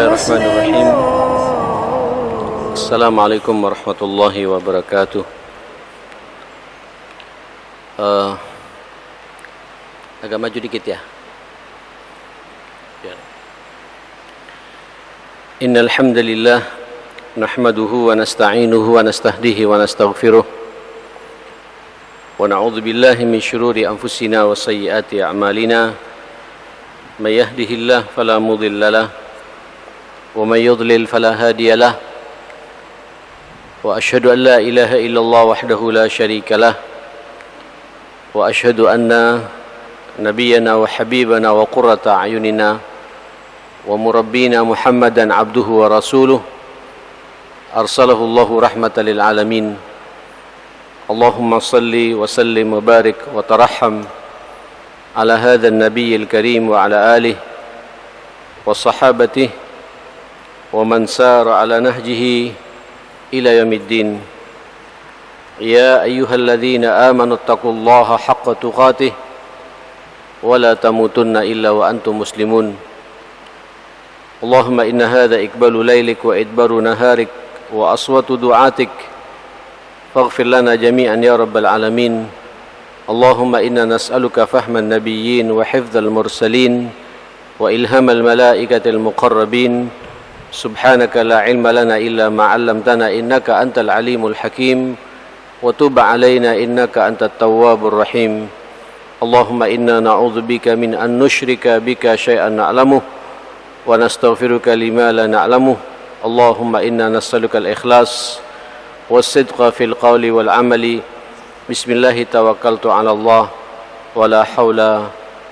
Bismillahirrahmanirrahim. Assalamualaikum warahmatullahi wabarakatuh. Agak maju dikit ya. Innal hamdalillah nahmaduhu wa nasta'inuhu wa nastahdihi wa nastaghfiruh. Wa na'udzu billahi min shururi anfusina wa sayyiati a'malina. May yahdihillahu fala mudilla lahu ومن يضلل فلا هادي له وأشهد أن لا إله إلا الله وحده لا شريك له وأشهد أن نبينا وحبيبنا وقرة أعيننا ومربينا محمدا عبده ورسوله أرسله الله رحمة للعالمين اللهم صل وسلم وبارك وترحم على هذا النبي الكريم وعلى آله وصحابته ومن سار على نهجه إلى يوم الدين يا أيها الذين آمنوا اتقوا الله حق تقاته ولا تموتن إلا وأنتم مسلمون اللهم إن هذا إقبال ليلك وإدبار نهارك وأصوات دعاتك فاغفر لنا جميعا يا رب العالمين اللهم إنا نسألك فهم النبيين وحفظ المرسلين وإلهام الملائكة المقربين سبحانك لا علم لنا إلا ما علمتنا إنك أنت العليم الحكيم وتب علينا إنك أنت التواب الرحيم اللهم إنا نعوذ بك من أن نشرك بك شيئا نعلمه ونستغفرك لما لا نعلمه اللهم إنا نسألك الإخلاص والصدق في القول والعمل بسم الله توكلت على الله ولا حول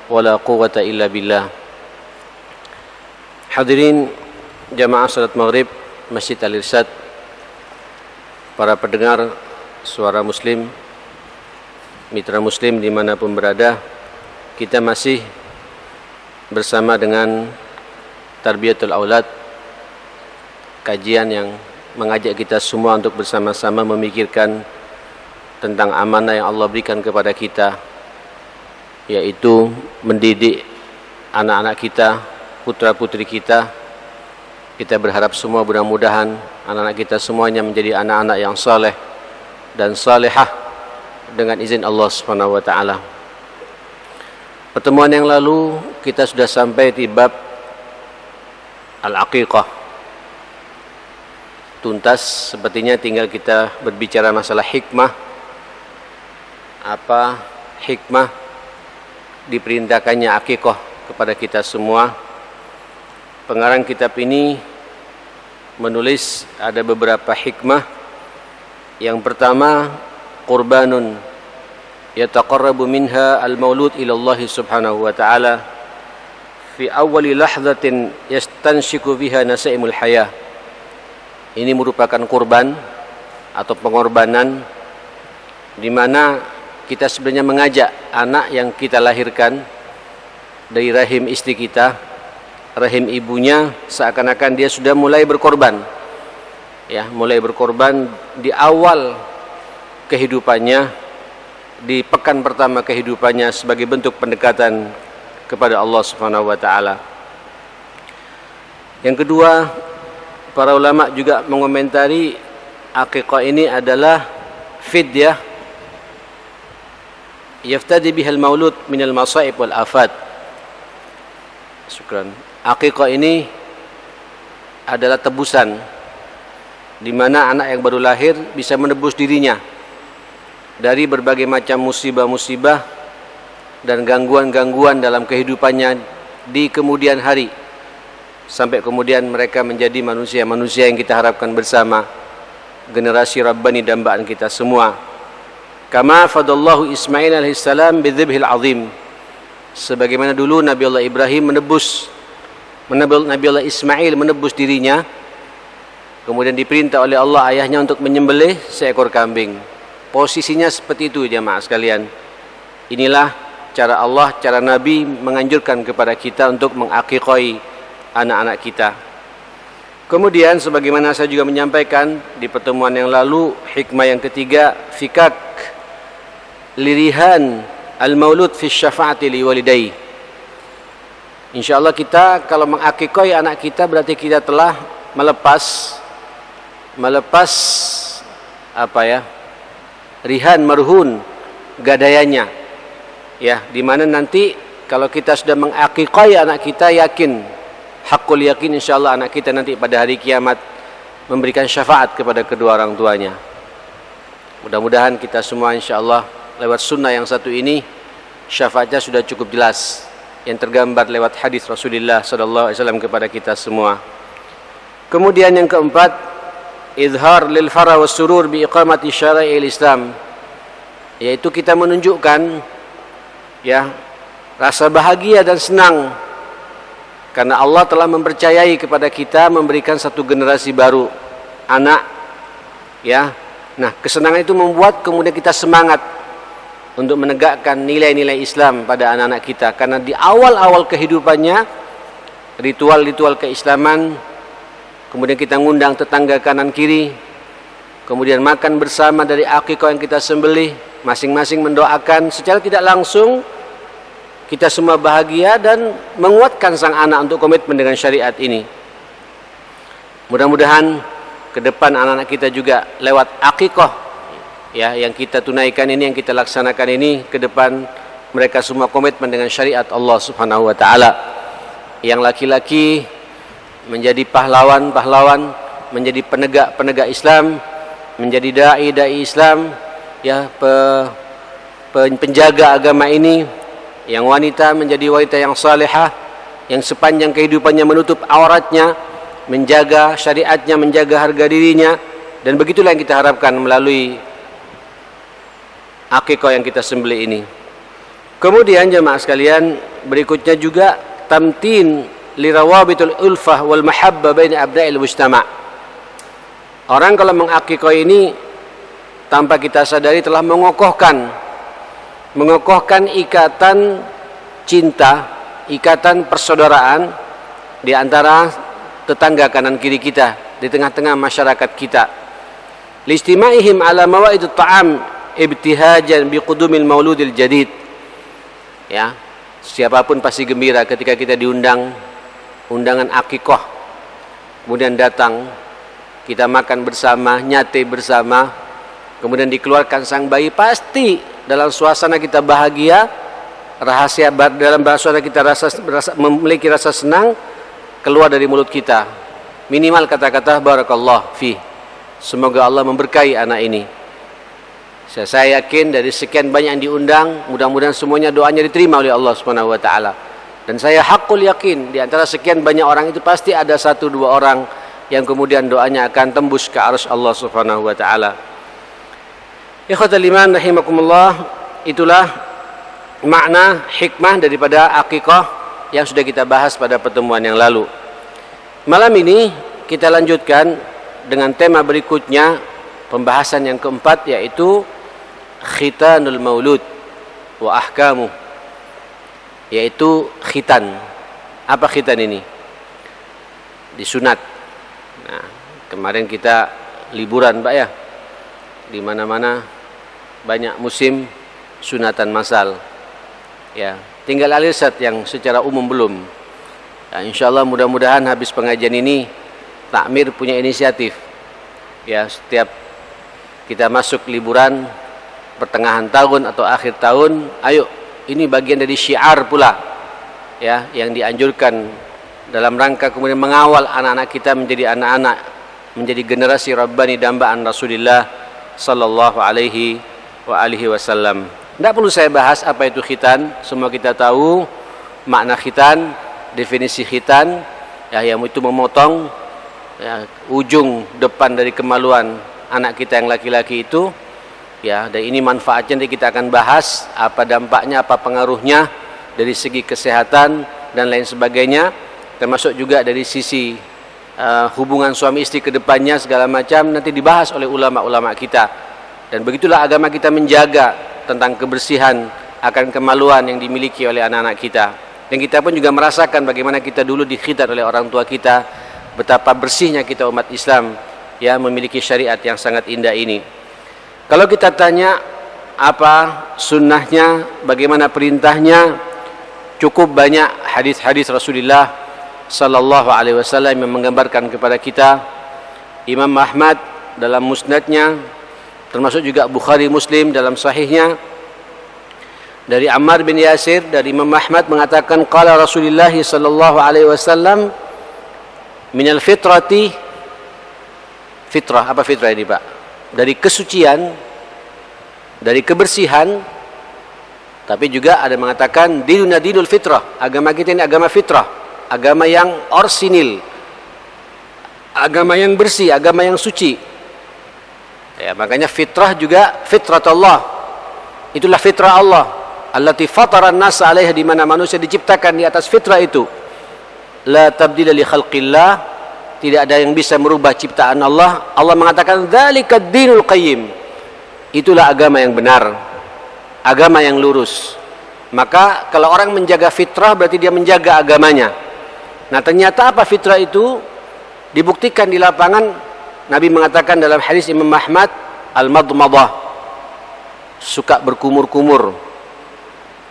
ولا قوة إلا بالله. Hadirin jamaah salat maghrib Masjid Al-Irsyad, para pendengar suara muslim, mitra muslim dimanapun berada, kita masih bersama dengan Tarbiyatul Aulad, kajian yang mengajak kita semua untuk bersama-sama memikirkan tentang amanah yang Allah berikan kepada kita, yaitu mendidik anak-anak kita, putra-putri kita. Kita berharap semua mudah-mudahan anak-anak kita semuanya menjadi anak-anak yang saleh dan salehah dengan izin Allah Subhanahu wa taala. Pertemuan yang lalu kita sudah sampai di bab Al-Aqiqah. Tuntas, sepertinya tinggal kita berbicara masalah hikmah. Apa hikmah diperintahkannya aqiqah kepada kita semua? Pengarang kitab ini menulis ada beberapa hikmah. Yang pertama, qurbanun yataqarrabu minha al-maulud ila Allah subhanahu wa ta'ala fi awwali lahzatin yastanshiku biha nasaimul hayah. Ini merupakan kurban atau pengorbanan di mana kita sebenarnya mengajak anak yang kita lahirkan dari rahim istri kita, rahim ibunya, seakan-akan dia sudah mulai berkorban, ya, mulai berkorban di awal kehidupannya, di pekan pertama kehidupannya, sebagai bentuk pendekatan kepada Allah Subhanahu wa taala. Yang kedua, para ulama juga mengomentari aqiqah ini adalah fidyah yaftadi bihal maulud minal masaib wal afat. Syukran. Aqiqah ini adalah tebusan di mana anak yang baru lahir bisa menebus dirinya dari berbagai macam musibah-musibah dan gangguan-gangguan dalam kehidupannya di kemudian hari, sampai kemudian mereka menjadi manusia-manusia yang kita harapkan bersama, generasi Rabbani dambaan kita semua. Kama fadallahu Ismail alaihissalam bidzibhil azim, sebagaimana dulu Nabi Allah Ibrahim Nabi Allah Ismail menebus dirinya, kemudian diperintah oleh Allah ayahnya untuk menyembelih seekor kambing. Posisinya seperti itu jamaah sekalian. Inilah cara Allah, cara Nabi menganjurkan kepada kita untuk mengaqiqai anak-anak kita. Kemudian sebagaimana saya juga menyampaikan di pertemuan yang lalu, hikmah yang ketiga, fikak lirihan al-maulud fi syafa'ati li walidayhi. Insyaallah kita kalau mengakikoi anak kita berarti kita telah melepas rihan marhun gadayanya, ya, di mana nanti kalau kita sudah mengakikoi anak kita, yakin, hakul yakin, insyaallah anak kita nanti pada hari kiamat memberikan syafaat kepada kedua orang tuanya. Mudah-mudahan kita semua insyaallah lewat sunnah yang satu ini syafaatnya sudah cukup jelas, yang tergambar lewat hadis Rasulullah SAW kepada kita semua. Kemudian yang keempat, izhar lil farah was surur bi iqamati syara'il Islam, yaitu kita menunjukkan, ya, rasa bahagia dan senang karena Allah telah mempercayai kepada kita memberikan satu generasi baru, anak, ya. Nah, kesenangan itu membuat kemudian kita semangat untuk menegakkan nilai-nilai Islam pada anak-anak kita, karena di awal-awal kehidupannya ritual-ritual keislaman, kemudian kita ngundang tetangga kanan kiri, kemudian makan bersama dari akikah yang kita sembelih, masing-masing mendoakan secara tidak langsung, kita semua bahagia dan menguatkan sang anak untuk komitmen dengan syariat ini. Mudah-mudahan ke depan anak-anak kita juga lewat akikah, ya, yang kita tunaikan ini, yang kita laksanakan ini, ke depan mereka semua komitmen dengan syariat Allah Subhanahu wa taala. Yang laki-laki menjadi pahlawan-pahlawan, menjadi penegak-penegak Islam, menjadi dai-dai Islam, ya, penjaga agama ini. Yang wanita menjadi wanita yang salihah, yang sepanjang kehidupannya menutup auratnya, menjaga syariatnya, menjaga harga dirinya, dan begitulah yang kita harapkan melalui akikah yang kita sembelih ini. Kemudian jemaah sekalian, berikutnya juga tamtin lirawabitul ulfah wal mahabba baina abna'il mujtama'. Orang kalau mengakikah ini tanpa kita sadari telah mengokohkan ikatan cinta, ikatan persaudaraan di antara tetangga kanan kiri kita, di tengah-tengah masyarakat kita. Listimaihim ala mawaidut ta'am ibtihajan biqudumil mauludil jadid. Ya, siapapun pasti gembira ketika kita diundang undangan akikah, kemudian datang, kita makan bersama, nyate bersama, kemudian dikeluarkan sang bayi, pasti dalam suasana kita bahagia, dalam suasana kita memiliki rasa senang, keluar dari mulut kita minimal kata-kata barakallah fi, semoga Allah memberkahi anak ini. Saya yakin dari sekian banyak yang diundang, mudah-mudahan semuanya doanya diterima oleh Allah Subhanahu wa taala. Dan saya hakul yakin di antara sekian banyak orang itu pasti ada satu dua orang yang kemudian doanya akan tembus ke arsy Allah Subhanahu wa taala. Ikhwatal iman rahimakumullah, itulah makna hikmah daripada akikah yang sudah kita bahas pada pertemuan yang lalu. Malam ini kita lanjutkan dengan tema berikutnya, pembahasan yang keempat, yaitu khitanul maulud wa ahkamu, yaitu khitan. Apa khitan ini? Disunat. Nah, kemarin kita liburan, Pak, ya. Di mana-mana banyak musim sunatan masal. Ya, tinggal alisat yang secara umum belum. Ya, insyaallah mudah-mudahan habis pengajian ini Takmir punya inisiatif. Ya, setiap kita masuk liburan pertengahan tahun atau akhir tahun, ayo, ini bagian dari syiar pula, ya, yang dianjurkan dalam rangka kemudian mengawal anak-anak kita menjadi anak-anak, menjadi generasi rabbani dambaan Rasulullah sallallahu alaihi wa alihi wasallam. Tidak perlu saya bahas apa itu khitan, semua kita tahu makna khitan, definisi khitan, ya, yang itu memotong, ya, ujung depan dari kemaluan anak kita yang laki-laki itu, ya, dan ini manfaatnya nanti kita akan bahas apa dampaknya, apa pengaruhnya dari segi kesehatan dan lain sebagainya, termasuk juga dari sisi hubungan suami istri ke depannya, segala macam nanti dibahas oleh ulama-ulama kita. Dan begitulah agama kita menjaga tentang kebersihan akan kemaluan yang dimiliki oleh anak-anak kita. Dan kita pun juga merasakan bagaimana kita dulu dikhitan oleh orang tua kita, betapa bersihnya kita umat Islam, ya, memiliki syariat yang sangat indah ini. Kalau kita tanya apa sunnahnya, bagaimana perintahnya, cukup banyak hadis-hadis Rasulullah sallallahu alaihi wasallam yang menggambarkan kepada kita. Imam Ahmad dalam musnadnya, termasuk juga Bukhari Muslim dalam sahihnya, dari Ammar bin Yasir dari Imam Ahmad mengatakan qala Rasulullah sallallahu alaihi wasallam minal fitrati, fitrah, apa fitrah ini Pak? Dari kesucian, dari kebersihan. Tapi juga ada mengatakan dinuna dinul fitrah, agama kita ini agama fitrah, agama yang orsinil, agama yang bersih, agama yang suci. Ya, makanya fitrah juga fitratullah. Itulah fitrah Allah. Allati fatara an-nas 'alaiha, di mana manusia diciptakan di atas fitrah itu. La tabdila li khalqillah, tidak ada yang bisa merubah ciptaan Allah. Allah mengatakan dzalika ad-dinul qayyim. Itulah agama yang benar, agama yang lurus. Maka kalau orang menjaga fitrah berarti dia menjaga agamanya. Nah, ternyata apa fitrah itu? Dibuktikan di lapangan. Nabi mengatakan dalam hadis Imam Ahmad, al-madmadah, suka berkumur-kumur.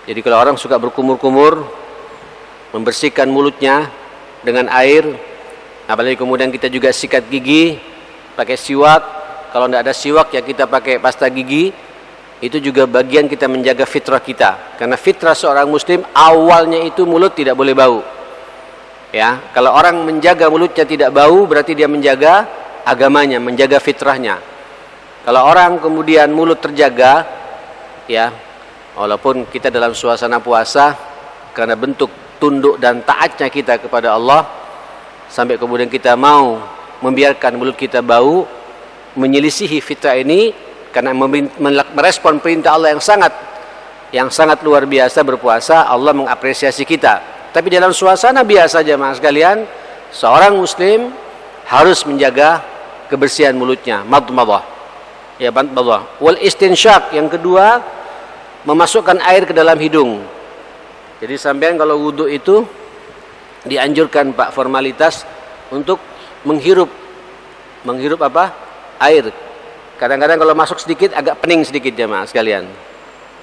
Jadi kalau orang suka berkumur-kumur, membersihkan mulutnya dengan air, apalagi kemudian kita juga sikat gigi pakai siwak. Kalau tidak ada siwak ya kita pakai pasta gigi. Itu juga bagian kita menjaga fitrah kita. Karena fitrah seorang muslim awalnya itu mulut tidak boleh bau. Ya, kalau orang menjaga mulutnya tidak bau berarti dia menjaga agamanya, menjaga fitrahnya. Kalau orang kemudian mulut terjaga, ya, walaupun kita dalam suasana puasa, karena bentuk tunduk dan taatnya kita kepada Allah, sampai kemudian kita mau membiarkan mulut kita bau, menyelisihi fitrah ini, karena merespon perintah Allah yang sangat luar biasa berpuasa, Allah mengapresiasi kita. Tapi dalam suasana biasa jemaah sekalian, seorang muslim harus menjaga kebersihan mulutnya, madmadah. Ya, madmadah. Wal istinsyaq, yang kedua, memasukkan air ke dalam hidung. Jadi sampean kalau wudu itu dianjurkan Pak formalitas untuk menghirup apa? Air. Kadang-kadang kalau masuk sedikit agak pening sedikit jemaah sekalian.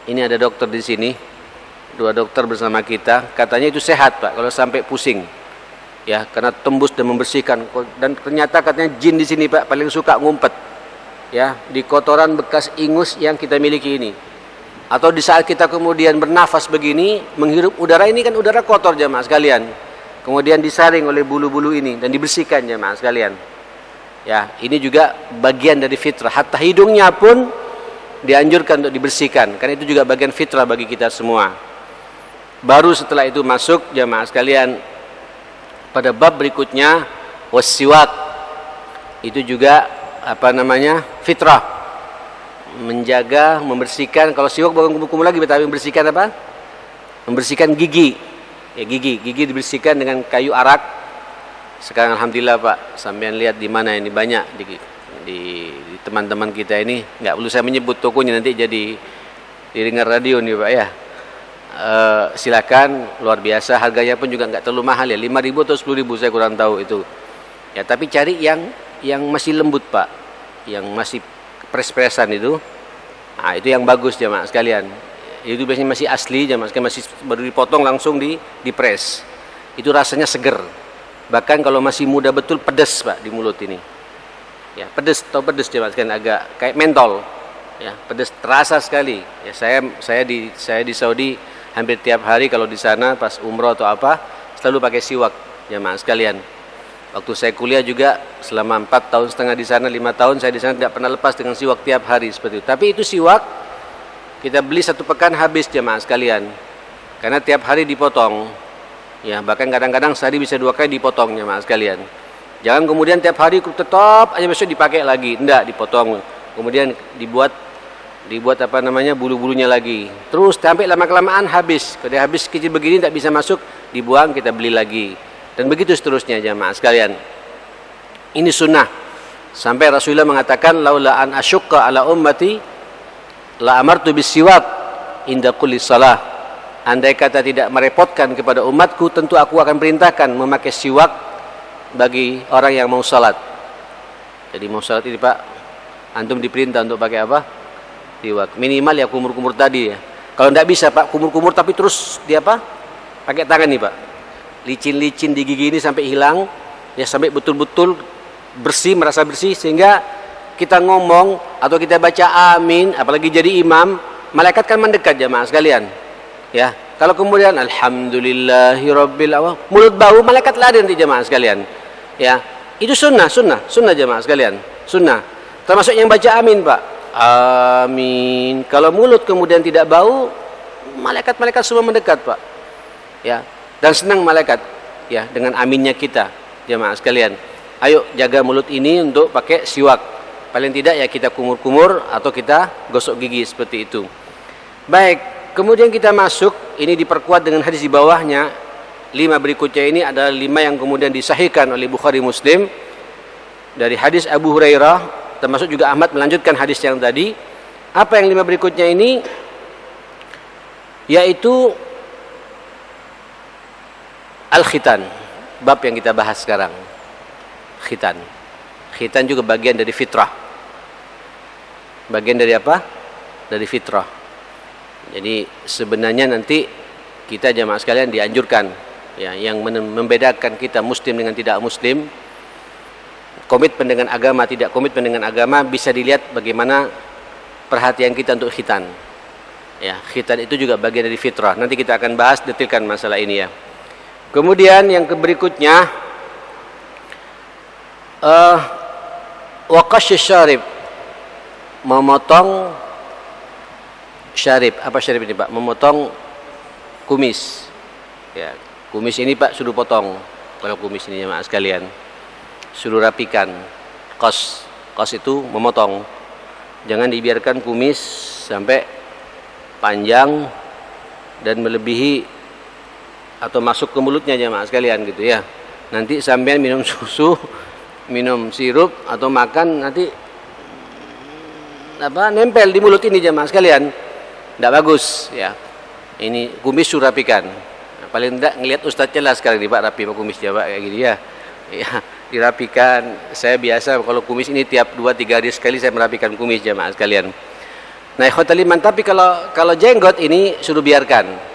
Ini ada dokter di sini, 2 dokter bersama kita. Katanya itu sehat Pak kalau sampai pusing. Ya, karena tembus dan membersihkan. Dan ternyata katanya jin di sini Pak paling suka ngumpet. Ya, di kotoran bekas ingus yang kita miliki ini. Atau di saat kita kemudian bernafas begini, menghirup udara ini kan udara kotor jemaah sekalian. Kemudian disaring oleh bulu-bulu ini dan dibersihkan jemaah sekalian. Ya, ini juga bagian dari fitrah. Hatta hidungnya pun dianjurkan untuk dibersihkan, karena itu juga bagian fitrah bagi kita semua. Baru setelah itu masuk jamaah sekalian pada bab berikutnya, wassiwak. Itu juga apa namanya? Fitrah. Menjaga, membersihkan. Kalau siwak bukan kumpul-kumpul lagi, tapi membersihkan apa? Membersihkan gigi. Ya, gigi dibersihkan dengan kayu arak. Sekarang alhamdulillah Pak, sampean lihat di mana ini banyak di teman-teman kita ini, nggak perlu saya menyebut tokonya, nanti jadi didengar radio nih Pak ya. Silakan, luar biasa, harganya pun juga nggak terlalu mahal ya, 5.000 atau 10.000 saya kurang tahu itu. Ya, tapi cari yang masih lembut Pak, yang masih pres-presan itu. Nah, itu yang bagus jemaah sekalian. Itu biasanya masih asli jemaah sekalian, masih baru dipotong langsung dipres. Itu rasanya seger. Bahkan kalau masih muda betul pedas Pak di mulut ini. Ya, pedas jemaah sekalian, agak kayak mentol. Ya, pedas terasa sekali. Ya, saya di Saudi hampir tiap hari kalau di sana pas umroh atau apa selalu pakai siwak jemaah sekalian. Waktu saya kuliah juga selama 4,5 tahun di sana, 5 tahun saya di sana tidak pernah lepas dengan siwak tiap hari seperti itu. Tapi itu siwak kita beli 1 pekan habis jemaah sekalian. Karena tiap hari dipotong. Ya, bahkan kadang-kadang sehari bisa 2 kali dipotongnya mas sekalian. Jangan kemudian tiap hari tetap aja besok dipakai lagi, enggak, dipotong. Kemudian dibuat apa namanya bulu-bulunya lagi. Terus sampai lama-kelamaan habis. Kalau habis kecil begini tidak bisa masuk, dibuang, kita beli lagi. Dan begitu seterusnya jamaah sekalian. Ini sunnah. Sampai Rasulullah mengatakan laula an asyqa ala ummati la amartu bisiwak inda kulli salah. Andai kata tidak merepotkan kepada umatku, tentu aku akan perintahkan memakai siwak bagi orang yang mau salat. Jadi mau salat ini Pak, antum diperintah untuk pakai apa? Siwak. Minimal ya kumur-kumur tadi ya. Kalau tidak bisa Pak, kumur-kumur tapi terus dia apa? pakai tangan nih Pak. Licin-licin di gigi ini sampai hilang, ya sampai betul-betul bersih, merasa bersih, sehingga kita ngomong atau kita baca amin, apalagi jadi imam, malaikat kan mendekat jamaah sekalian. Ya, kalau kemudian alhamdulillahirabbil alamin, mulut bau, malaikat lari nanti jamaah sekalian. Ya, itu sunnah jamaah sekalian, sunnah. Termasuk yang baca amin Pak. Amin. Kalau mulut kemudian tidak bau, malaikat semua mendekat Pak. Ya, dan senang malaikat ya dengan aminnya kita jamaah sekalian. Ayo jaga mulut ini untuk pakai siwak. Paling tidak ya kita kumur-kumur atau kita gosok gigi seperti itu. Baik, kemudian kita masuk, ini diperkuat dengan hadis di bawahnya. 5 berikutnya ini adalah 5 yang kemudian disahihkan oleh Bukhari Muslim dari hadis Abu Hurairah, termasuk juga Ahmad melanjutkan hadis yang tadi. Apa yang 5 berikutnya ini? Yaitu al-khitan, bab yang kita bahas sekarang. Khitan juga bagian dari fitrah. Bagian dari apa? Dari fitrah. Jadi sebenarnya nanti kita jamaah sekalian dianjurkan ya, yang membedakan kita muslim dengan tidak muslim, komitmen dengan agama, tidak komitmen dengan agama, bisa dilihat bagaimana perhatian kita untuk khitan. Ya, khitan itu juga bagian dari fitrah. Nanti kita akan bahas detailkan masalah ini ya. Kemudian yang berikutnya waqash syarib, memotong syarib. Apa syarib ini Pak? Memotong kumis. Ya, kumis ini Pak suruh potong. Kalau kumis ini jemaah sekalian, suruh rapikan. Qas itu memotong. Jangan dibiarkan kumis sampai panjang dan melebihi atau masuk ke mulutnya jemaah sekalian gitu ya. Nanti sampean minum susu, minum sirup atau makan nanti nempel di mulut ini jemaah sekalian. Tidak bagus ya. Ini kumis suruh rapikan. Nah, paling tidak ngelihat ustadznya lah sekarang nih Pak, rapi Pak kumisnya Pak kayak gini ya. Ya, dirapikan. Saya biasa kalau kumis ini tiap 2-3 hari sekali saya merapikan kumis jemaah sekalian. Nah, ikhwatal iman, tapi kalau jenggot ini suruh biarkan.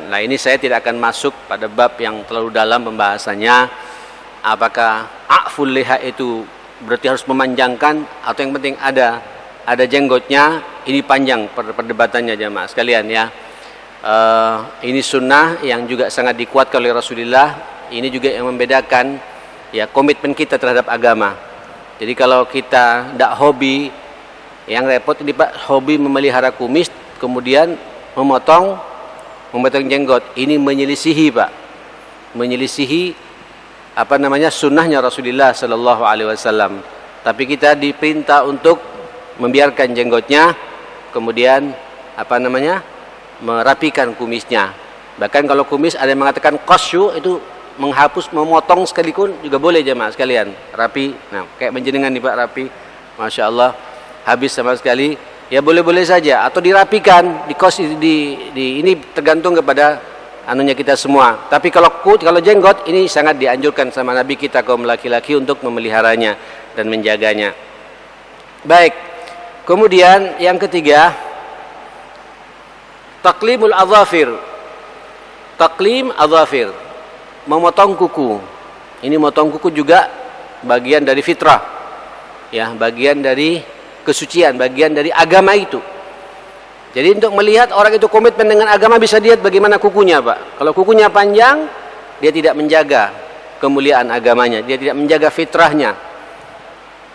Nah, ini saya tidak akan masuk pada bab yang terlalu dalam pembahasannya. Apakah a'ful liha itu berarti harus memanjangkan atau yang penting ada jenggotnya, ini panjang perdebatannya jemaah sekalian ya. Ini sunnah yang juga sangat dikuatkan oleh Rasulullah. Ini juga yang membedakan ya komitmen kita terhadap agama. Jadi kalau kita tidak hobi, yang repot ini Pak, hobi memelihara kumis kemudian memotong jenggot, ini menyelisihi Pak, menyelisihi sunnahnya Rasulullah Sallallahu Alaihi Wasallam. Tapi kita diperintah untuk membiarkan jenggotnya, kemudian merapikan kumisnya. Bahkan kalau kumis ada yang mengatakan qasyu, itu menghapus, memotong sekalipun juga boleh jemaah sekalian, rapi. Nah, kayak menjenengan nih Pak, rapi, masya Allah, habis sama sekali. Ya boleh-boleh saja, atau dirapikan, ini tergantung kepada anunya kita semua. Tapi kalau jenggot ini sangat dianjurkan sama Nabi kita kaum laki-laki untuk memeliharanya dan menjaganya. Baik. Kemudian yang ketiga, taqlimul adzafir. Taqlim adzafir, memotong kuku. Ini motong kuku juga bagian dari fitrah. Ya, bagian dari kesucian, bagian dari agama itu. Jadi untuk melihat orang itu komitmen dengan agama bisa lihat bagaimana kukunya Pak. Kalau kukunya panjang, dia tidak menjaga kemuliaan agamanya, dia tidak menjaga fitrahnya.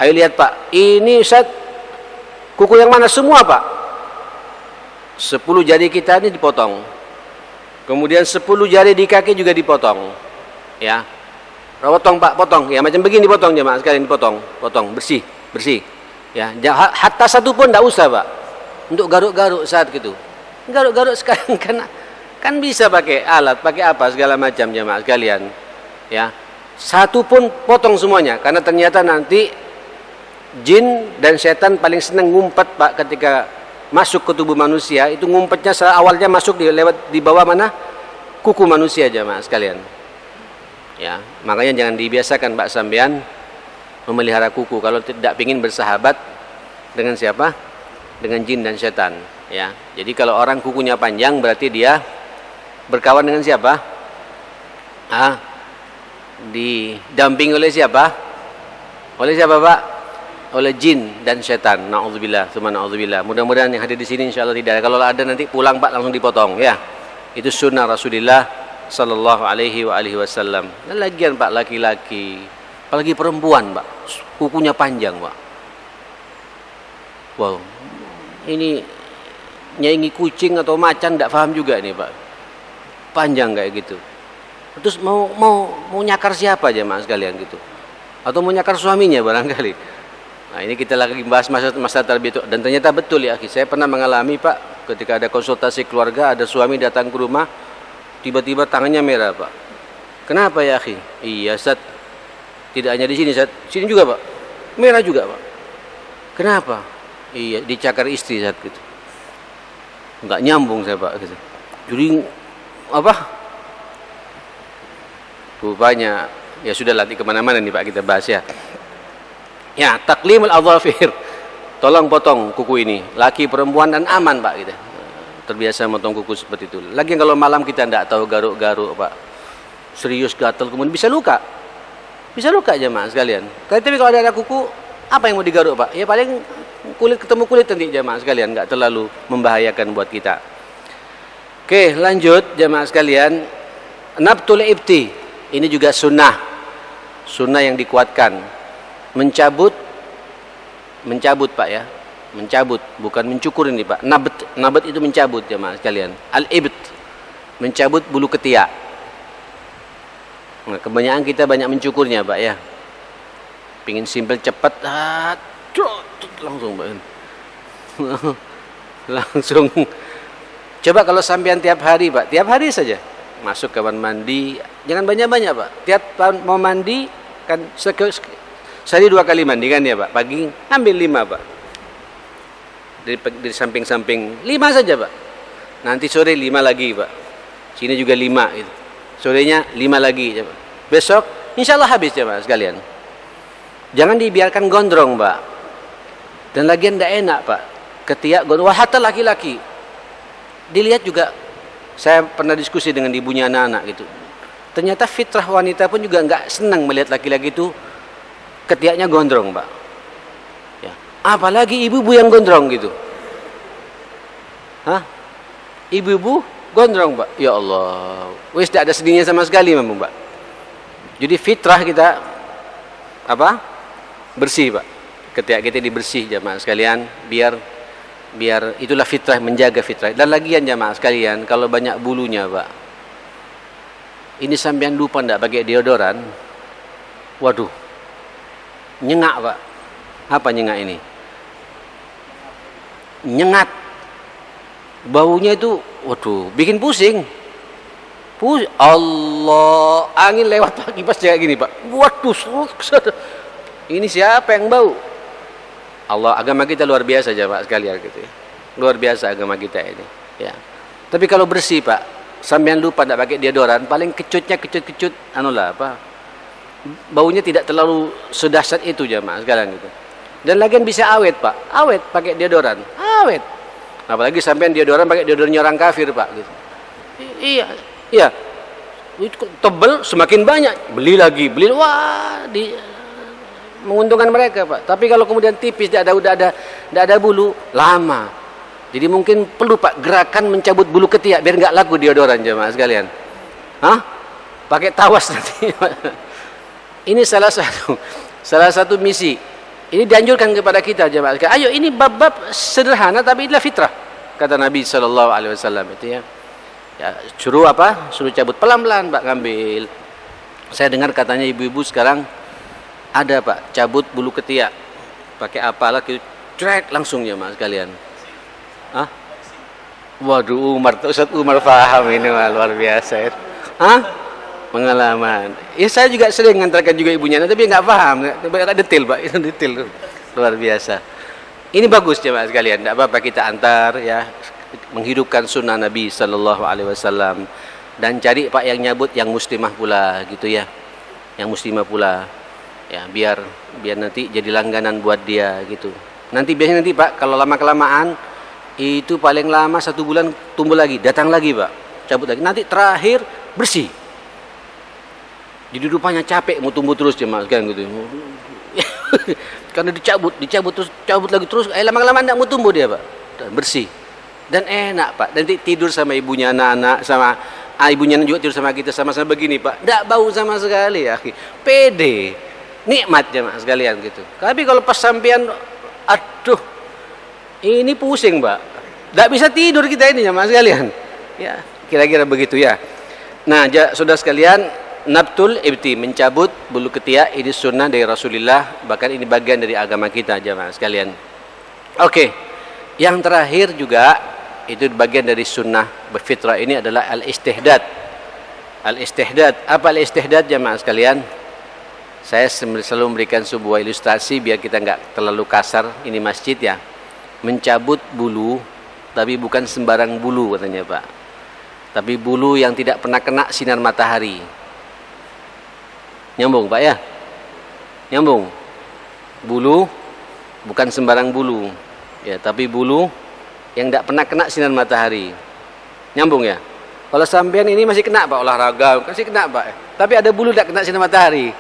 Ayo lihat Pak, ini Ustaz, kuku yang mana semua Pak? 10 jari kita ini dipotong. Kemudian 10 jari di kaki juga dipotong. Ya. Potong Pak, potong. Ya macam begini dipotong jemaah sekalian, dipotong, bersih. Ya, hatta satu pun tidak usah Pak. Untuk garuk-garuk saat gitu. Garuk-garuk sekarang kan bisa pakai alat, pakai apa segala macam jemaah sekalian. Ya. Satu pun potong semuanya, karena ternyata nanti jin dan setan paling senang ngumpet Pak ketika masuk ke tubuh manusia. Itu ngumpetnya awalnya masuk di bawah mana? Kuku manusia jemaah sekalian. Ya, makanya jangan dibiasakan Pak sampean memelihara kuku kalau tidak ingin bersahabat dengan siapa? Dengan jin dan setan ya. Jadi kalau orang kukunya panjang berarti dia Berkawan dengan siapa? Didampingi oleh siapa? Oleh siapa, Pak? Oleh jin dan setan. Na'udzubillah, tsumma na'udzubillah. Mudah-mudahan yang hadir di sini insyaallah tidak ada. Kalau ada nanti pulang Pak langsung dipotong ya. Itu sunnah Rasulullah sallallahu alaihi wa alihi wasallam. Dan lagian Pak, laki-laki, apalagi perempuan Pak, kukunya panjang Pak. Wow. Ini nyaingi kucing atau macan enggak paham juga nih Pak. Panjang kayak gitu. Terus mau nyakar siapa aja Mas sekalian gitu. Atau mau nyakar suaminya barangkali. Nah, ini kita lagi bahas masalah tarbiyah dan ternyata betul ya, saya pernah mengalami Pak, ketika ada konsultasi keluarga, ada suami datang ke rumah, tiba-tiba tangannya merah Pak. Kenapa ya akhi? Iya Ustaz, tidak hanya di sini Ustaz, sini juga Pak, merah juga Pak. Kenapa? Iya, dicakar istri Ustaz gitu. Enggak nyambung saya Pak gitu. Jadi apa? Rupanya ya sudah nanti kemana-mana nih Pak kita bahas ya. Ya, taklimul adzafir. Tolong potong kuku ini. Laki, perempuan dan aman Pak gitu. Terbiasa motong kuku seperti itu. Lagi kalau malam kita tidak tahu garuk-garuk Pak. Serius gatal kemudian bisa luka. Bisa luka jemaah sekalian. Tapi kalau ada kuku, apa yang mau digaruk Pak? Ya paling kulit ketemu kulit nanti jemaah sekalian, enggak terlalu membahayakan buat kita. Oke, lanjut jemaah sekalian. Nabtul ibti. Ini juga sunnah. Sunnah yang dikuatkan. Mencabut Pak ya, mencabut bukan mencukur ini Pak. Nabat itu mencabut ya Mas sekalian. Al-ibt mencabut bulu ketiak. Nah, kebanyakan kita banyak mencukurnya Pak ya. Pingin simpel cepat, langsung Pak. Langsung. Coba kalau sampean tiap hari Pak, tiap hari saja masuk kamar mandi, jangan banyak-banyak Pak. Tiap mau mandi kan sehari 2 kali mandi kan ya Pak. Pagi ambil 5 Pak. Dari samping-samping 5 saja Pak. Nanti sore 5 lagi Pak. Sini juga 5 gitu. Sorenya 5 lagi ya Pak. Besok insyaallah habis ya Pak sekalian. Jangan dibiarkan gondrong Pak. Dan lagian tidak enak Pak. Ketiak gondrong, hatta laki-laki. Dilihat juga, saya pernah diskusi dengan ibunya anak-anak gitu. Ternyata fitrah wanita pun juga enggak senang melihat laki-laki itu ketiaknya gondrong Pak ya. Apalagi ibu-ibu yang gondrong gitu. Ibu-ibu gondrong Pak, ya Allah, wis tidak ada sedihnya sama sekali memang Pak. Jadi fitrah kita apa? Bersih Pak. Ketiak kita dibersih jamaah sekalian, biar itulah fitrah, menjaga fitrah. Dan lagian jamaah sekalian, kalau banyak bulunya Pak, ini sampean lupa ndak pakai deodoran, waduh, nyengat Pak. Apa nyengat ini? Nyengat. Baunya itu, waduh, bikin pusing. Allah, angin lewat Pak, kipas kayak gini Pak. Waduh, ini siapa yang bau? Allah, agama kita luar biasa aja Pak sekalian gitu ya. Luar biasa agama kita ini ya. Tapi kalau bersih Pak, sampean lupa tidak pakai deodoran, paling kecut baunya tidak terlalu sedahsyat itu jamaah sekalian gitu. Dan lagian bisa awet Pak, awet pakai deodoran, awet. Apalagi sampean deodoran pakai deodoran orang kafir Pak gitu. Iya. Itu tebel, semakin banyak beli lagi, wah, menguntungkan mereka Pak. Tapi kalau kemudian tipis, tidak ada bulu, lama. Jadi mungkin perlu Pak gerakan mencabut bulu ketiak biar nggak laku deodoran jemaah sekalian. Pakai tawas nanti. Ini salah satu misi. Ini dianjurkan kepada kita jemaah sekalian. Ayo, ini bab-bab sederhana tapi inilah fitrah kata Nabi sallallahu alaihi wasallam itu ya. Ya, suruh cabut pelan-pelan Pak, ngambil. Saya dengar katanya ibu-ibu sekarang ada Pak, cabut bulu ketiak pakai apalah gitu, trek langsung ya Mas sekalian. Waduh, Ustaz Umar paham ini luar biasa ya. Pengalaman. Ya saya juga sering ngantarkan juga ibunya, tapi nggak paham, nggak detail Pak, itu detail luar biasa. Ini bagus ya Mas sekalian, tidak apa-apa kita antar ya, menghidupkan sunnah Nabi sallallahu alaihi wasallam, dan cari Pak yang nyabut yang muslimah pula gitu ya, yang muslimah pula. Ya, biar nanti jadi langganan buat dia gitu. Biasanya nanti Pak, kalau lama kelamaan itu paling lama 1 bulan tumbuh lagi, datang lagi Pak. cabut lagi. Nanti terakhir bersih. Jadi rupanya capek mau tumbuh terus jemaah sekalian gitu. Karena dicabut terus, cabut lagi terus, lama-lama enggak mau tumbuh dia, Pak. Dan bersih. Dan enak, Pak. Nanti tidur sama ibunya anak-anak, sama ibunya juga tidur sama kita sama-sama begini, Pak. Enggak bau sama sekali, ya. Pede. Nikmat jemaah sekalian gitu. Tapi kalau pas sampean aduh, ini pusing, Pak. Enggak bisa tidur kita ini jemaah sekalian. Ya, kira-kira begitu ya. Nah, saudara sekalian, nabtul ibti, mencabut bulu ketiak, ini sunnah dari Rasulullah, bahkan ini bagian dari agama kita jemaah sekalian. Oke. Yang terakhir juga itu bagian dari sunnah berfitrah ini adalah al-istihdad. Al-istihdad, apa al-istihdad jemaah sekalian? Saya selalu memberikan sebuah ilustrasi biar kita enggak terlalu kasar, ini masjid ya. Mencabut bulu, tapi bukan sembarang bulu katanya, Pak. Tapi bulu yang tidak pernah kena sinar matahari. Nyambung, Pak ya? Nyambung. Bulu bukan sembarang bulu. Ya, tapi bulu yang tidak pernah kena sinar matahari. Nyambung ya? Kalau sampean ini masih kena, Pak, olahraga, masih kena, Pak. Tapi ada bulu tidak kena sinar matahari.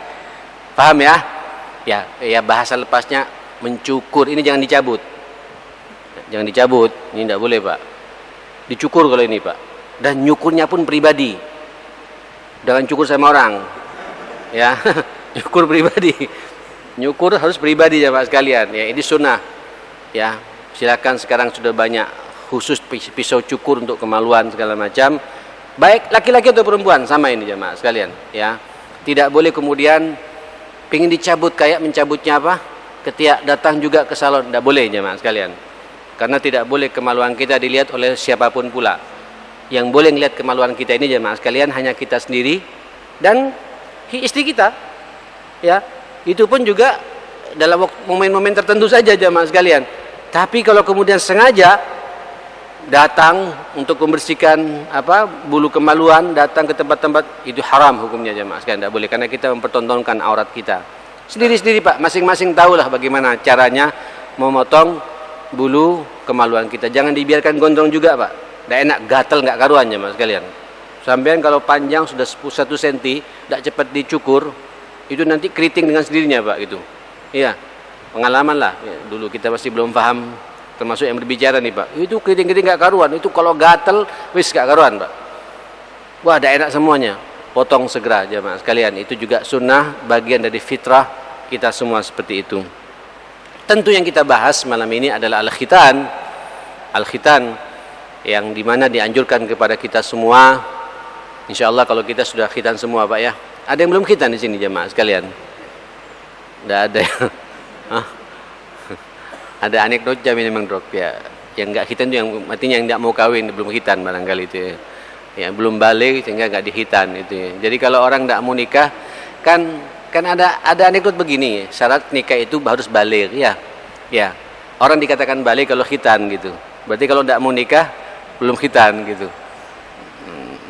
Paham ya? Ya bahasa lepasnya mencukur. Ini jangan dicabut. Jangan dicabut. Ini tidak boleh, Pak. Dicukur kalau ini, Pak. Dan nyukurnya pun pribadi. Jangan cukur sama orang. Ya, nyukur pribadi. Nyukur harus pribadi ya Pak sekalian. Ya, ini sunnah. Ya, silakan sekarang sudah banyak khusus pisau cukur untuk kemaluan segala macam. Baik laki-laki atau perempuan sama ini jemaah sekalian. Ya, tidak boleh kemudian pingin dicabut kayak mencabutnya apa? Ketiak datang juga ke salon, tidak boleh jemaah sekalian. Karena tidak boleh kemaluan kita dilihat oleh siapapun pula. Yang boleh melihat kemaluan kita ini jemaah sekalian hanya kita sendiri dan istri kita. Ya, itu pun juga dalam momen-momen tertentu saja jemaah sekalian. Tapi kalau kemudian sengaja datang untuk membersihkan bulu kemaluan, datang ke tempat-tempat, itu haram hukumnya jemaah sekalian, tidak boleh, karena kita mempertontonkan aurat kita. Sendiri-sendiri Pak, masing-masing tahulah bagaimana caranya memotong bulu kemaluan kita. Jangan dibiarkan gondrong juga Pak. Tidak enak, gatal nggak karuan jemaah sekalian. Sampean kalau panjang sudah 1 cm, tidak cepat dicukur, itu nanti keriting dengan sendirinya Pak gitu. Iya, pengalaman lah. Ya, dulu kita masih belum paham, termasuk yang berbicara nih Pak. Itu keriting-keriting nggak karuan. Itu kalau gatal, wis nggak karuan Pak. Wah, tidak enak semuanya. Potong segera jemaah sekalian. Itu juga sunnah, bagian dari fitrah kita semua seperti itu. Tentu yang kita bahas malam ini adalah al-khitan. Al-khitan yang dimana dianjurkan kepada kita semua. Insya Allah kalau kita sudah khitan semua Pak ya. Ada yang belum khitan di sini jemaah sekalian? Tidak ada. Ada anekdotnya memang Dok ya. Yang enggak khitan itu yang artinya yang tidak mau kawin, belum khitan barangkali itu ya. Yang belum balik sehingga enggak dikhitan itu ya. Jadi kalau orang tidak mau nikah kan ada anekdot begini, syarat nikah itu harus balik ya. Ya. Orang dikatakan balik kalau khitan gitu. Berarti kalau tidak mau nikah belum khitan gitu.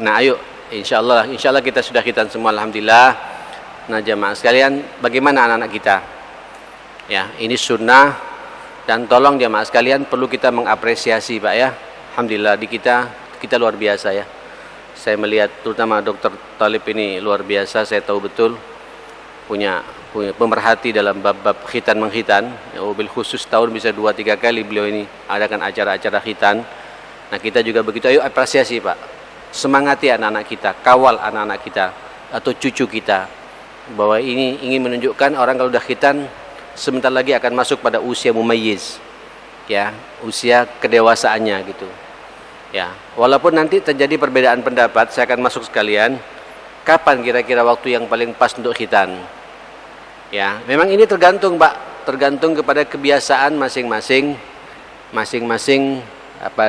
Nah, ayo insyaallah kita sudah khitan semua alhamdulillah. Nah, jamaah sekalian, bagaimana anak-anak kita? Ya, ini sunnah dan tolong jamaah sekalian perlu kita mengapresiasi Pak ya. Alhamdulillah di kita luar biasa ya. Saya melihat terutama Dr. Talib ini luar biasa, saya tahu betul punya pemerhati dalam bab-bab khitan mengkhitan. Ya, bil khusus tahun bisa 2-3 kali beliau ini adakan acara-acara khitan. Nah, kita juga begitu, ayo apresiasi Pak. Semangati anak-anak kita, kawal anak-anak kita atau cucu kita. Bahwa ini ingin menunjukkan orang kalau sudah khitan sebentar lagi akan masuk pada usia mumayyiz. Ya, usia kedewasaannya gitu. Ya, walaupun nanti terjadi perbedaan pendapat, saya akan masuk sekalian. Kapan kira-kira waktu yang paling pas untuk khitan? Ya, memang ini tergantung Pak, tergantung kepada kebiasaan masing-masing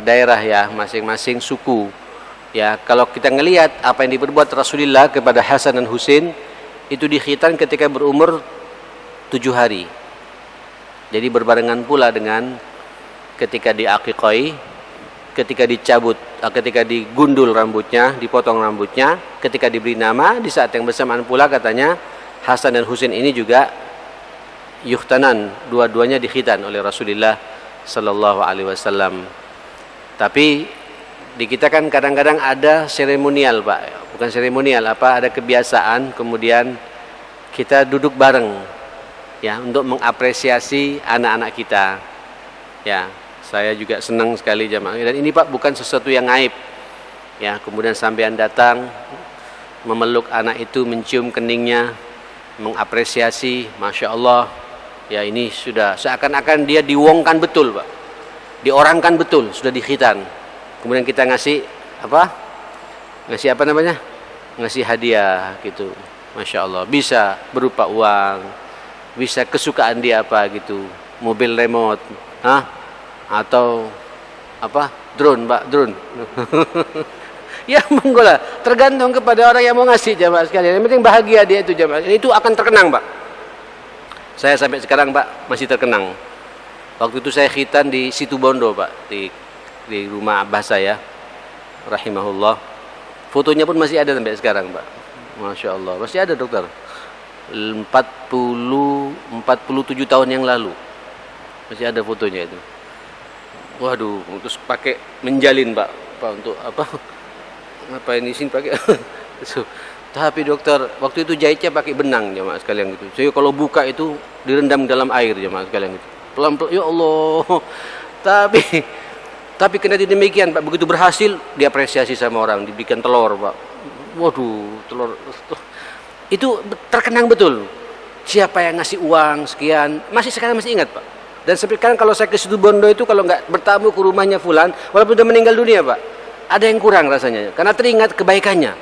daerah ya, masing-masing suku. Ya, kalau kita ngelihat apa yang diperbuat Rasulullah kepada Hasan dan Husain, itu dikhitan ketika berumur 7 hari. Jadi berbarengan pula dengan ketika diaqiqai, ketika dicabut, ketika digundul rambutnya, dipotong rambutnya, ketika diberi nama, di saat yang bersamaan pula katanya Hasan dan Husain ini juga yukhtanan, dua-duanya dikhitan oleh Rasulullah sallallahu alaihi wasallam. Tapi di kita kan kadang-kadang ada seremonial Pak, bukan seremonial, ada kebiasaan kemudian kita duduk bareng ya untuk mengapresiasi anak-anak kita. Ya, saya juga senang sekali jamaah. Dan ini Pak bukan sesuatu yang aib. Ya, kemudian sampean datang memeluk anak itu, mencium keningnya, mengapresiasi, masya Allah. Ya, ini sudah seakan-akan dia diwongkan betul Pak, diorangkan betul, sudah dikhitan. Kemudian kita ngasih apa? Ngasih apa namanya? Ngasih hadiah gitu. Masya Allah. Bisa berupa uang, bisa kesukaan dia apa gitu, mobil remote, atau apa? Drone Pak, drone. Ya monggo lah, tergantung kepada orang yang mau ngasih jamaah sekalian. Yang penting bahagia dia itu jamaah. Itu akan terkenang Pak. Saya sampai sekarang Pak masih terkenang. Waktu itu saya khitan di Situbondo Pak, di rumah abah saya, rahimahullah. Fotonya pun masih ada sampai sekarang Pak. Masya Allah, masih ada dokter. 47 tahun yang lalu masih ada fotonya itu. Waduh, terus pakai menjalin Pak untuk apa? Ngapain di sini pakai? Tapi dokter, waktu itu jahitnya pakai benang jemaah sekalian gitu. Jadi kalau buka itu direndam dalam air jemaah sekalian gitu. Pelan-pelan, ya Allah. Tapi kena demikian Pak, begitu berhasil diapresiasi sama orang, diberikan telur Pak. Waduh, telur itu terkenang betul. Siapa yang ngasih uang sekian, sekarang masih ingat Pak. Dan sekarang kalau saya ke Situbondo itu kalau nggak bertamu ke rumahnya fulan, walaupun sudah meninggal dunia Pak, ada yang kurang rasanya, karena teringat kebaikannya.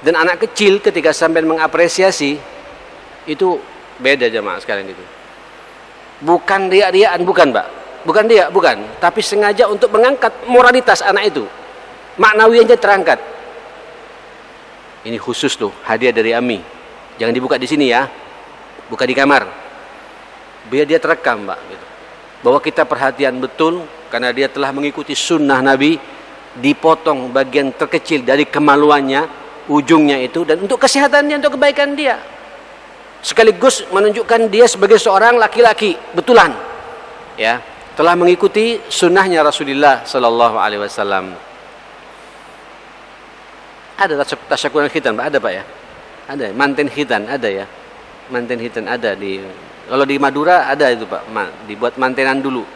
Dan anak kecil ketika sampai mengapresiasi itu beda jamaah sekalian gitu. Bukan riak-riaan, bukan Pak, bukan, tapi sengaja untuk mengangkat moralitas anak itu, maknawiannya terangkat. Ini khusus tuh hadiah dari Ami, jangan dibuka di sini ya, buka di kamar, biar dia terekam Pak gitu. Bahwa kita perhatian betul karena dia telah mengikuti sunnah Nabi, dipotong bagian terkecil dari kemaluannya, ujungnya itu, dan untuk kesehatannya, untuk kebaikan dia, sekaligus menunjukkan dia sebagai seorang laki-laki betulan ya, telah mengikuti sunnahnya Rasulullah Sallallahu Alaihi Wasallam. Ada tasyakuran khitan Pak, ada Pak ya, ada manten khitan, ada ya, manten khitan ada di, kalau di Madura ada itu Pak, dibuat mantenan dulu.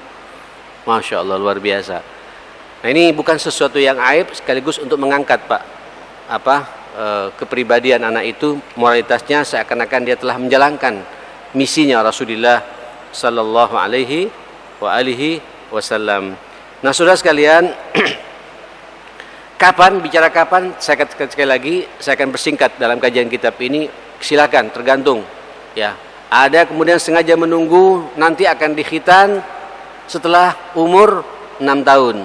Masya Allah, luar biasa. Nah ini bukan sesuatu yang aib, sekaligus untuk mengangkat Pak kepribadian anak itu, moralitasnya, seakan-akan dia telah menjalankan misinya Rasulullah Sallallahu Alaihi Wasallam. Nah saudara sekalian, bicara kapan, saya katakan sekali lagi, saya akan bersingkat dalam kajian kitab ini, silakan, tergantung ya. Ada kemudian sengaja menunggu nanti akan dikhitan setelah umur 6 tahun.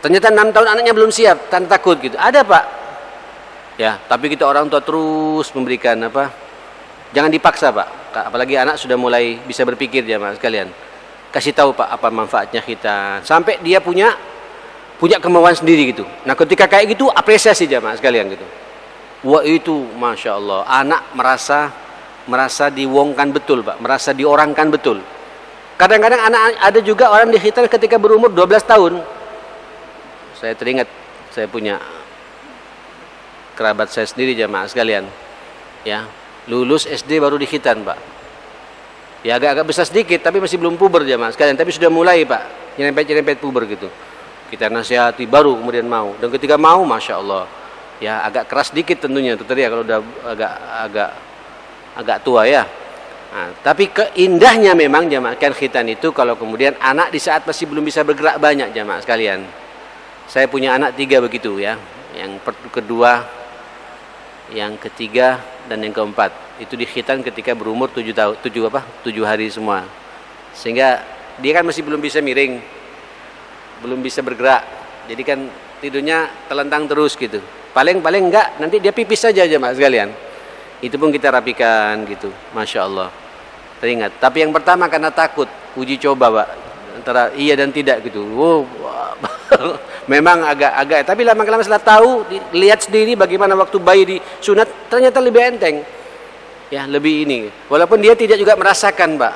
Ternyata 6 tahun anaknya belum siap, takut gitu. Ada Pak. Ya, tapi kita orang tua terus memberikan apa? Jangan dipaksa Pak. Apalagi anak sudah mulai bisa berpikir jamaah sekalian. Kasih tahu Pak apa manfaatnya khitan. Sampai dia punya kemauan sendiri gitu. Nah, ketika kayak gitu apresiasi jamaah sekalian gitu. Wah itu masya Allah, anak merasa diwongkan betul Pak, merasa diorangkan betul. Kadang-kadang anak ada juga orang dikhitan ketika berumur 12 tahun. Saya teringat, saya punya kerabat saya sendiri jamaah sekalian, ya lulus SD baru dikhitan Pak. Ya agak-agak besar sedikit, tapi masih belum puber jamaah sekalian, tapi sudah mulai Pak, nyerempet puber gitu. Kita nasihati baru kemudian mau, dan ketika mau masya Allah, ya agak keras sedikit tentunya, ya kalau udah agak tua ya. Nah, tapi keindahnya memang jamaah khitan itu kalau kemudian anak di saat masih belum bisa bergerak banyak jamaah sekalian. Saya punya anak 3 begitu ya. Yang kedua, yang ketiga, dan yang keempat. Itu dikhitan ketika berumur 7 hari semua. Sehingga dia kan masih belum bisa miring, belum bisa bergerak. Jadi kan tidurnya telentang terus gitu. Paling enggak nanti dia pipis saja jamaah sekalian. Itu pun kita rapikan gitu. Masya Allah. Teringat. Tapi yang pertama karena takut, uji coba Pak, antara iya dan tidak gitu. Memang agak, tapi lama-lama setelah tahu, lihat sendiri bagaimana waktu bayi disunat, ternyata lebih enteng. Ya, lebih ini. Walaupun dia tidak juga merasakan Pak.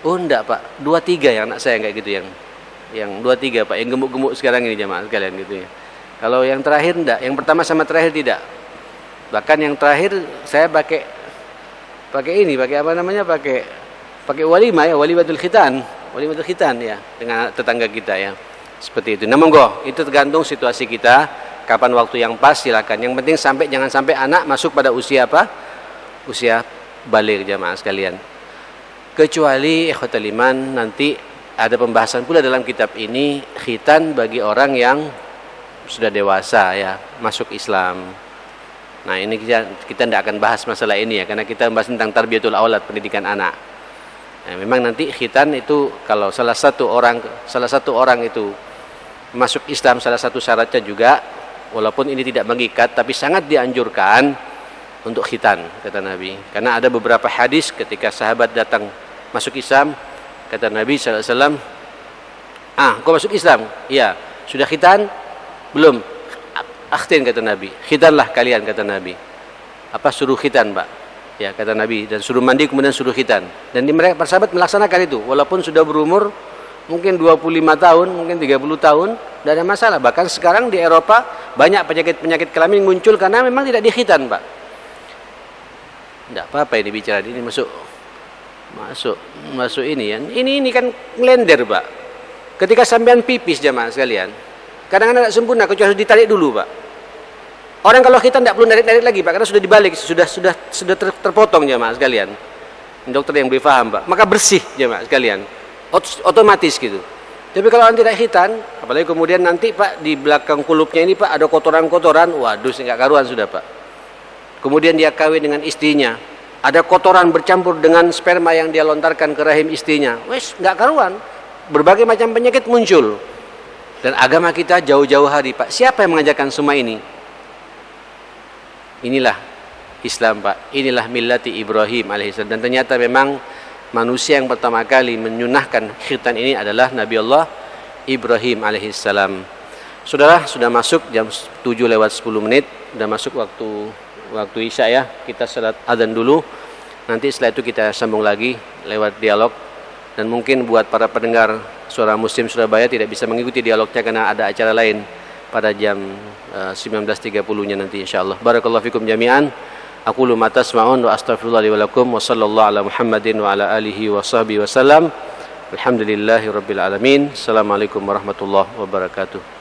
Oh enggak Pak, 2-3 yang anak saya kayak gitu yang Yang 2-3 Pak, yang gemuk-gemuk sekarang ini jamaah sekalian gitu ya. Kalau yang terakhir enggak, yang pertama sama terakhir tidak. Bahkan yang terakhir saya pakai apa namanya? Pakai walimah ya, walimatul khitan ya, dengan tetangga kita ya. Seperti itu. Nah, monggo, itu tergantung situasi kita, kapan waktu yang pas silakan. Yang penting jangan sampai anak masuk pada usia apa? Usia baligh jamaah sekalian. Kecuali ikhwatul iman, nanti ada pembahasan pula dalam kitab ini khitan bagi orang yang sudah dewasa ya, masuk Islam. Nah, ini kita tidak akan bahas masalah ini ya, karena kita membahas tentang tarbiyatul aulad, pendidikan anak. Nah, memang nanti khitan itu kalau salah satu orang itu masuk Islam, salah satu syaratnya juga, walaupun ini tidak mengikat, tapi sangat dianjurkan untuk khitan, kata Nabi. Karena ada beberapa hadis ketika sahabat datang masuk Islam, kata Nabi SAW, kau masuk Islam? Iya. Sudah khitan? Belum. Akhtin, kata Nabi. Khitanlah kalian, kata Nabi. Apa? Suruh khitan, Pak. Ya, kata Nabi. Dan suruh mandi, kemudian suruh khitan. Dan mereka para sahabat melaksanakan itu. Walaupun sudah berumur mungkin 25 tahun, mungkin 30 tahun, tidak ada masalah. Bahkan sekarang di Eropa banyak penyakit kelamin muncul karena memang tidak dikhitan, Pak. Tidak apa-apa ini bicara. Ini masuk ini ya. Ini kan ngelender, Pak. Ketika sampean pipis jamaah sekalian, kadang-kadang tidak sempurna, kecuali harus ditarik dulu, Pak. Orang kalau khitan tidak perlu narik-narik lagi, Pak, karena sudah dibalik, sudah terpotong jamaah sekalian. Dokter yang berfaham, Pak. Maka bersih jamaah sekalian. Otomatis gitu. Tapi kalau orang tidak khitan, apalagi kemudian nanti, Pak, di belakang kulupnya ini, Pak, ada kotoran-kotoran, waduh, enggak karuan sudah, Pak. Kemudian dia kawin dengan istrinya, ada kotoran bercampur dengan sperma yang dia lontarkan ke rahim istrinya. Wes, enggak karuan. Berbagai macam penyakit muncul. Dan agama kita jauh-jauh hari, Pak. Siapa yang mengajarkan semua ini? Inilah Islam, Pak. Inilah millati Ibrahim alaihissalam. Dan ternyata memang manusia yang pertama kali menyunahkan khitan ini adalah Nabi Allah Ibrahim alaihissalam. Saudara, sudah masuk jam 7:10. Sudah masuk waktu Isya ya. Kita salat adzan dulu. Nanti setelah itu kita sambung lagi lewat dialog. Dan mungkin buat para pendengar Suara Muslim Surabaya tidak bisa mengikuti dialognya karena ada acara lain pada jam 19.30-nya nanti insyaallah. Barakallahu fikum jami'an. Aqulu ma tasma'un wa astaghfirullah li wa lakum wa sallallahu ala Muhammadin wa ala alihi wa sahbihi wa sallam. Alhamdulillahirabbil alamin. Assalamualaikum warahmatullahi wabarakatuh.